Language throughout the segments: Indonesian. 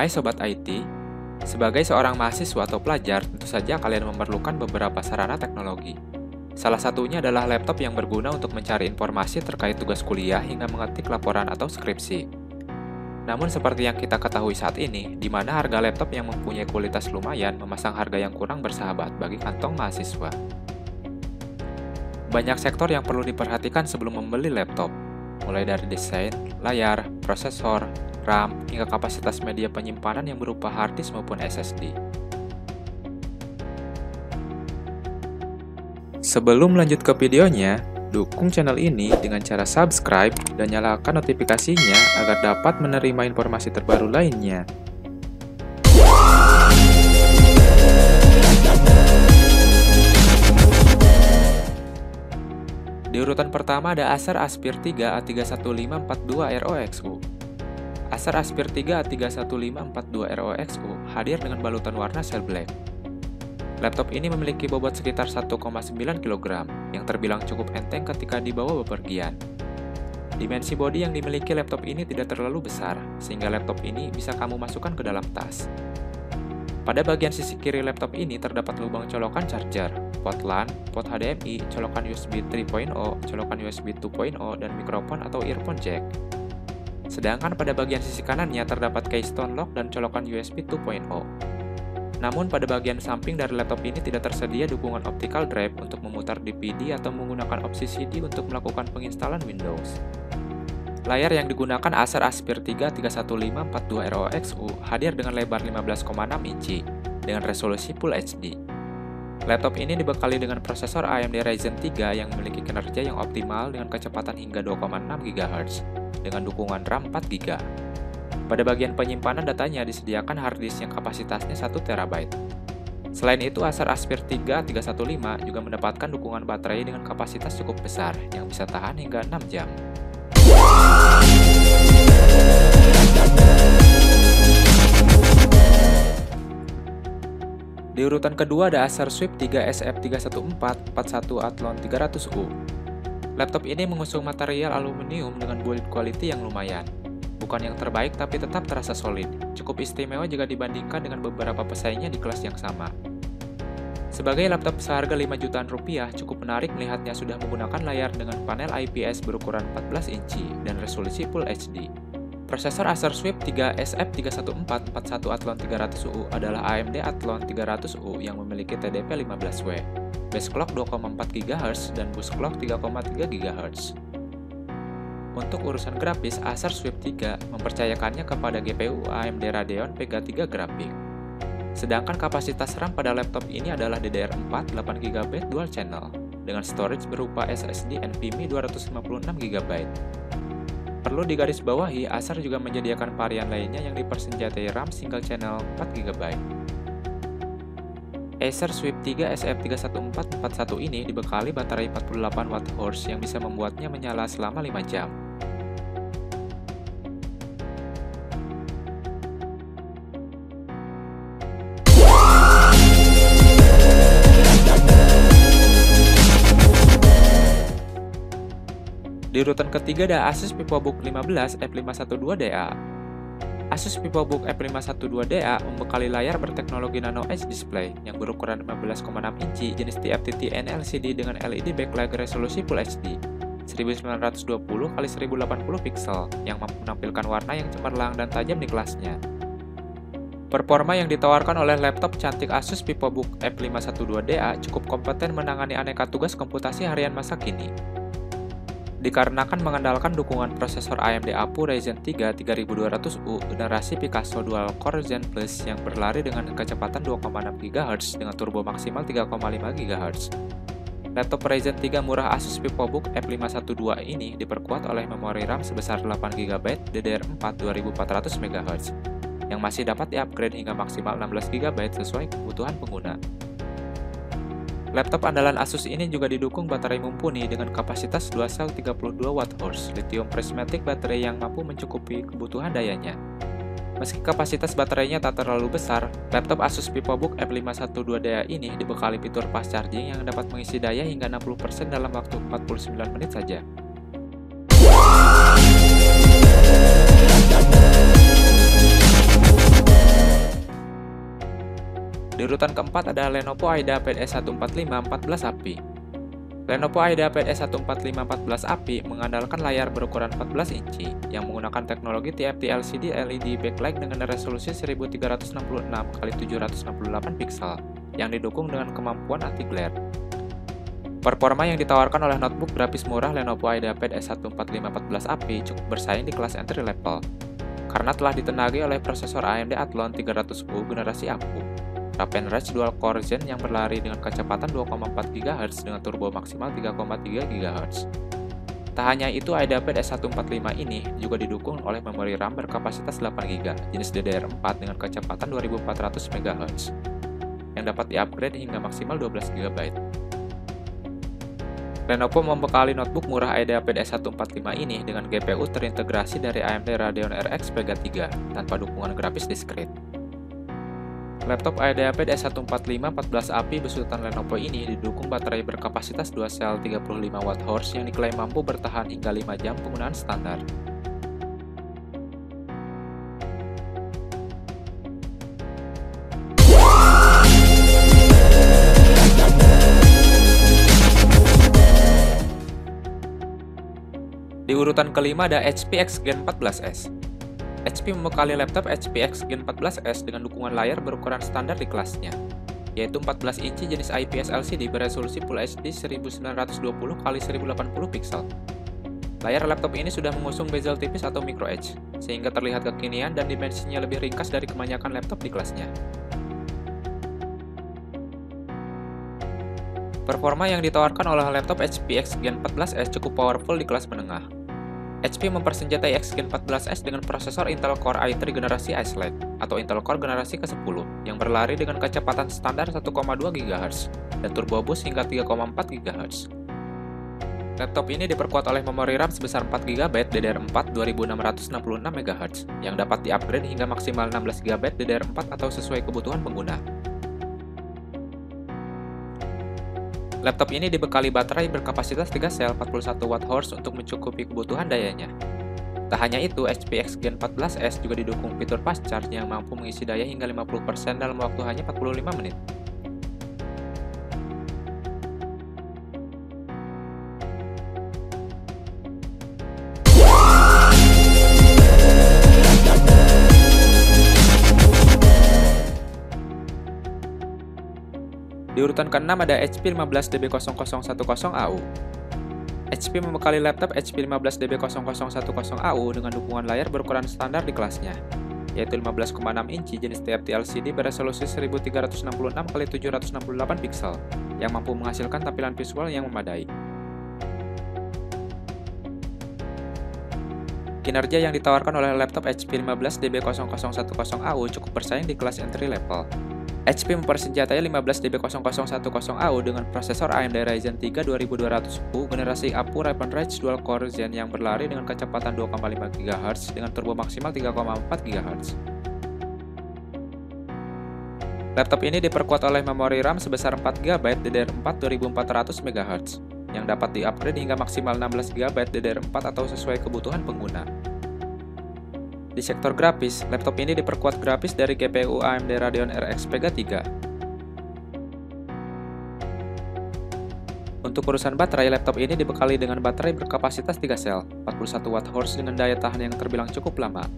Hai Sobat IT, sebagai seorang mahasiswa atau pelajar, tentu saja kalian memerlukan beberapa sarana teknologi. Salah satunya adalah laptop yang berguna untuk mencari informasi terkait tugas kuliah hingga mengetik laporan atau skripsi. Namun seperti yang kita ketahui saat ini, di mana harga laptop yang mempunyai kualitas lumayan memasang harga yang kurang bersahabat bagi kantong mahasiswa. Banyak sektor yang perlu diperhatikan sebelum membeli laptop, mulai dari desain, layar, prosesor, RAM, hingga kapasitas media penyimpanan yang berupa hard disk maupun SSD. Sebelum lanjut ke videonya, dukung channel ini dengan cara subscribe dan nyalakan notifikasinya agar dapat menerima informasi terbaru lainnya. Di urutan pertama ada Acer Aspire 3 A31542ROXU. Acer Aspire 3 A31542ROXU hadir dengan balutan warna shell black. Laptop ini memiliki bobot sekitar 1,9 kg, yang terbilang cukup enteng ketika dibawa bepergian. Dimensi bodi yang dimiliki laptop ini tidak terlalu besar, sehingga laptop ini bisa kamu masukkan ke dalam tas. Pada bagian sisi kiri laptop ini terdapat lubang colokan charger, port LAN, port HDMI, colokan USB 3.0, colokan USB 2.0, dan mikrofon atau earphone jack. Sedangkan pada bagian sisi kanannya terdapat keystone lock dan colokan USB 2.0. Namun pada bagian samping dari laptop ini tidak tersedia dukungan optical drive untuk memutar DVD atau menggunakan opsi CD untuk melakukan penginstalan Windows. Layar yang digunakan Acer Aspire 3 A31542ROXU hadir dengan lebar 15,6 inci dengan resolusi Full HD. Laptop ini dibekali dengan prosesor AMD Ryzen 3 yang memiliki kinerja yang optimal dengan kecepatan hingga 2,6 GHz dengan dukungan RAM 4 GB. Pada bagian penyimpanan datanya disediakan hard disk yang kapasitasnya 1 TB. Selain itu, Acer Aspire 3 A315 juga mendapatkan dukungan baterai dengan kapasitas cukup besar yang bisa tahan hingga 6 jam. Di urutan kedua ada Acer Swift 3 SF31441 Athlon 300U. Laptop ini mengusung material aluminium dengan build quality yang lumayan. Bukan yang terbaik tapi tetap terasa solid, cukup istimewa jika dibandingkan dengan beberapa pesaingnya di kelas yang sama. Sebagai laptop seharga 5 jutaan rupiah, cukup menarik melihatnya sudah menggunakan layar dengan panel IPS berukuran 14 inci dan resolusi Full HD. Prosesor Acer Swift 3 SF31441 Athlon 300U adalah AMD Athlon 300U yang memiliki TDP 15W, base clock 2,4 GHz dan boost clock 3,3 GHz. Untuk urusan grafis, Acer Swift 3 mempercayakannya kepada GPU AMD Radeon Vega 3 Graphics. Sedangkan kapasitas RAM pada laptop ini adalah DDR4 8GB dual channel dengan storage berupa SSD NVMe 256GB. Perlu digarisbawahi, Acer juga menyediakan varian lainnya yang dipersenjatai RAM single channel 4GB. Acer Swift 3 SF31441 ini dibekali baterai 48Wh yang bisa membuatnya menyala selama 5 jam. Di urutan ketiga ada Asus VivoBook 15 F512DA. Asus VivoBook F512DA membekali layar berteknologi Nano Edge Display yang berukuran 15,6 inci jenis TFT-TN LCD dengan LED backlight resolusi Full HD 1920x1080 pixel yang mampu menampilkan warna yang cemerlang dan tajam di kelasnya. Performa yang ditawarkan oleh laptop cantik Asus VivoBook F512DA cukup kompeten menangani aneka tugas komputasi harian masa kini. Dikarenakan mengandalkan dukungan prosesor AMD APU Ryzen 3 3200U generasi Picasso Dual Core Zen Plus yang berlari dengan kecepatan 2,6 GHz dengan turbo maksimal 3,5 GHz. Laptop Ryzen 3 murah Asus VivoBook F512 ini diperkuat oleh memori RAM sebesar 8GB DDR4 2400 MHz yang masih dapat diupgrade hingga maksimal 16GB sesuai kebutuhan pengguna. Laptop andalan Asus ini juga didukung baterai mumpuni dengan kapasitas dual sel 32Wh lithium prismatic baterai yang mampu mencukupi kebutuhan dayanya. Meski kapasitas baterainya tak terlalu besar, laptop Asus VivoBook F512DA ini dibekali fitur fast charging yang dapat mengisi daya hingga 60% dalam waktu 49 menit saja. Di urutan keempat ada Lenovo IdeaPad S145 14API. Lenovo IdeaPad S145 14API mengandalkan layar berukuran 14 inci yang menggunakan teknologi TFT LCD LED backlight dengan resolusi 1366x768 pixel yang didukung dengan kemampuan anti-glare. Performa yang ditawarkan oleh notebook grafis murah Lenovo IdeaPad S145 14API cukup bersaing di kelas entry level karena telah ditenagai oleh prosesor AMD Athlon 300U generasi APU, Radeon Dual Core Zen yang berlari dengan kecepatan 2,4 GHz dengan turbo maksimal 3,3 GHz. Tak hanya itu, IdeaPad S145 ini juga didukung oleh memori RAM berkapasitas 8GB jenis DDR4 dengan kecepatan 2400 MHz yang dapat di-upgrade hingga maksimal 12 GB. Lenovo membekali notebook murah IdeaPad S145 ini dengan GPU terintegrasi dari AMD Radeon RX Vega 3 tanpa dukungan grafis diskrit. Laptop IdeaPad S145 14API besutan Lenovo ini didukung baterai berkapasitas 2 sel 35Wh yang diklaim mampu bertahan hingga 5 jam penggunaan standar. Di urutan kelima ada HP X Gen 14S. HP membekali laptop HP X Gen 14S dengan dukungan layar berukuran standar di kelasnya, yaitu 14 inci jenis IPS LCD beresolusi Full HD 1920x1080 pixel. Layar laptop ini sudah mengusung bezel tipis atau micro edge, sehingga terlihat kekinian dan dimensinya lebih ringkas dari kebanyakan laptop di kelasnya. Performa yang ditawarkan oleh laptop HP X Gen 14S cukup powerful di kelas menengah. HP mempersenjatai X Gen 14S dengan prosesor Intel Core i3 generasi Ice Lake atau Intel Core generasi ke-10 yang berlari dengan kecepatan standar 1,2 GHz dan turbo boost hingga 3,4 GHz. Laptop ini diperkuat oleh memori RAM sebesar 4GB DDR4 2666 MHz yang dapat di-upgrade hingga maksimal 16GB DDR4 atau sesuai kebutuhan pengguna. Laptop ini dibekali baterai berkapasitas 3 sel 41Wh untuk mencukupi kebutuhan dayanya. Tak hanya itu, HP X Gen 14S juga didukung fitur fast charge yang mampu mengisi daya hingga 50% dalam waktu hanya 45 menit. Di urutan ke-6 ada HP 15DB0010AU. HP membekali laptop HP 15DB0010AU dengan dukungan layar berukuran standar di kelasnya, yaitu 15,6 inci jenis TFT LCD beresolusi 1366x768 pixel yang mampu menghasilkan tampilan visual yang memadai. Kinerja yang ditawarkan oleh laptop HP 15DB0010AU cukup bersaing di kelas entry level. HP mempersenjatai 15DB0010AU dengan prosesor AMD Ryzen 3 2200U generasi APU Radeon Dual Core Zen yang berlari dengan kecepatan 2,5 GHz dengan turbo maksimal 3,4 GHz. Laptop ini diperkuat oleh memori RAM sebesar 4GB DDR4 2400 MHz yang dapat di-upgrade hingga maksimal 16GB DDR4 atau sesuai kebutuhan pengguna. Di sektor grafis, laptop ini diperkuat grafis dari GPU AMD Radeon RX Vega 3. Untuk urusan baterai, laptop ini dibekali dengan baterai berkapasitas 3 sel, 41Wh dengan daya tahan yang terbilang cukup lama.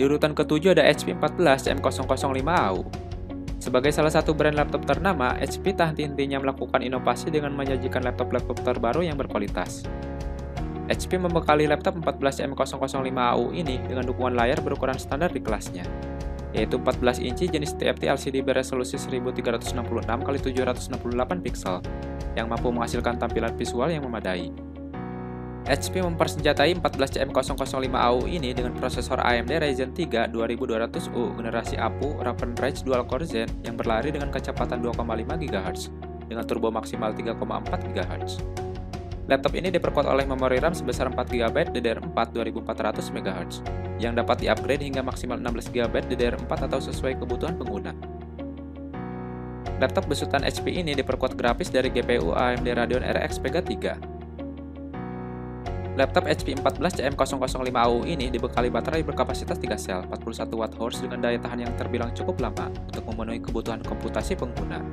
Di urutan ke-7 ada HP 14M005AU. Sebagai salah satu brand laptop ternama, HP tak henti-hentinya melakukan inovasi dengan menyajikan laptop-laptop terbaru yang berkualitas. HP membekali laptop 14M005AU ini dengan dukungan layar berukuran standar di kelasnya, yaitu 14 inci jenis TFT LCD beresolusi 1366x768 pixel yang mampu menghasilkan tampilan visual yang memadai. HP mempersenjatai 14M005AU ini dengan prosesor AMD Ryzen 3 2200U generasi APU Radeon Dual Core Zen yang berlari dengan kecepatan 2,5 GHz dengan turbo maksimal 3,4 GHz. Laptop ini diperkuat oleh memori RAM sebesar 4GB DDR4 2400 MHz yang dapat di-upgrade hingga maksimal 16GB DDR4 atau sesuai kebutuhan pengguna. Laptop besutan HP ini diperkuat grafis dari GPU AMD Radeon RX Vega 3. Laptop HP 14CM005AU ini dibekali baterai berkapasitas 3 sel 41 Wh dengan daya tahan yang terbilang cukup lama untuk memenuhi kebutuhan komputasi pengguna.